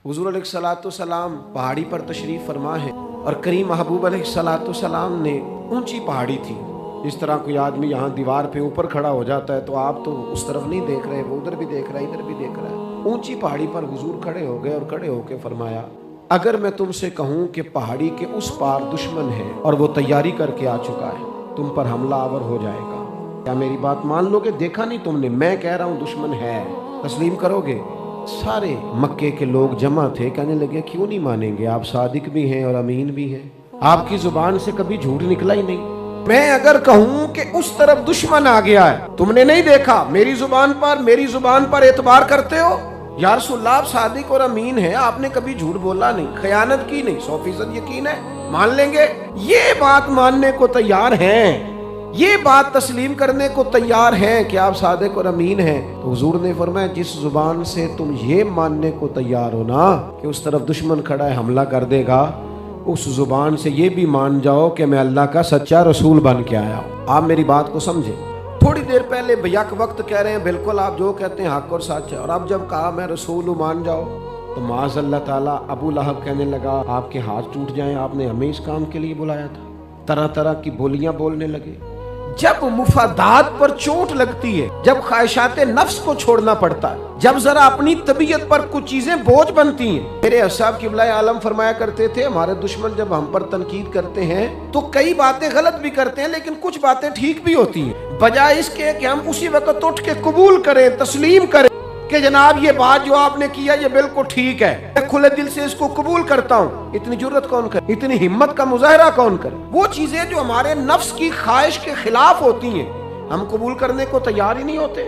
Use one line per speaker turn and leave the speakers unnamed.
हुजूर अलैहिस्सलाम पहाड़ी पर तशरीफ फरमा है और करीम महबूब अलैहिस्सलाम ने ऊंची पहाड़ी थी। इस तरह कोई आदमी यहाँ दीवार पे ऊपर खड़ा हो जाता है तो आप तो उस तरफ नहीं देख रहे, वो उधर भी देख रहा है, इधर भी देख रहा है। ऊंची पहाड़ी पर हुजूर खड़े हो गए और खड़े होकर फरमाया, अगर मैं तुमसे कहूँ कि पहाड़ी के उस पार दुश्मन है और वो तैयारी करके आ चुका है, तुम पर हमला आवर हो जाएगा, क्या मेरी बात मान लोगे? देखा नहीं तुमने, मैं कह रहा हूँ दुश्मन है, तस्लीम करोगे? सारे मक्के के लोग जमा थे, कहने लगे क्यों नहीं मानेंगे, आप सादिक भी हैं और अमीन भी हैं, आपकी जुबान से कभी झूठ निकला ही नहीं। मैं अगर कहूं कि उस तरफ दुश्मन आ गया है, तुमने नहीं देखा, मेरी जुबान पर एतबार करते हो? या रसूलल्लाह, आप सादिक और अमीन हैं, आपने कभी झूठ बोला नहीं, खयानत की नहीं, 100% यकीन है, मान लेंगे। ये बात मानने को तैयार हैं, ये बात तस्लीम करने को तैयार हैं कि आप सादिक और अमीन हैं। तो हुजूर ने फरमाया, जिस जुबान से तुम ये मानने को तैयार हो ना कि उस तरफ दुश्मन खड़ा है, हमला कर देगा, उस जुबान से ये भी मान जाओ कि मैं अल्लाह का सच्चा रसूल बन के आया हूँ। आप मेरी बात को समझे। थोड़ी देर पहले बेयक वक्त कह रहे हैं बिल्कुल आप जो कहते हैं हक और सच है, और अब जब कहा मैं रसूल हूँ मान जाओ, तो माज़ अल्लाह ताला अबू लहब कहने लगा आपके हाथ टूट जाएं, आपने हमें इस काम के लिए बुलाया था। तरह तरह की बोलियां बोलने लगे। जब मुफादात पर चोट लगती है, जब ख्वाहिशाते नफ्स को छोड़ना पड़ता है, जब जरा अपनी तबीयत पर कुछ चीजें बोझ बनती हैं। मेरे असाब किबला आलम फरमाया करते थे, हमारे दुश्मन जब हम पर तनकीद करते हैं तो कई बातें गलत भी करते हैं, लेकिन कुछ बातें ठीक भी होती हैं। बजाय इसके कि हम उसी वक्त उठ के कबूल करें, तस्लीम करें कि जनाब ये बात जो आपने किया ये बिल्कुल ठीक है, मैं खुले दिल से इसको कबूल करता हूँ, इतनी जुर्रत कौन करे, इतनी हिम्मत का मुजाहरा कौन करे? वो चीजें जो हमारे नफ्स की ख्वाहिश के खिलाफ होती हैं, हम कबूल करने को तैयार ही नहीं होते।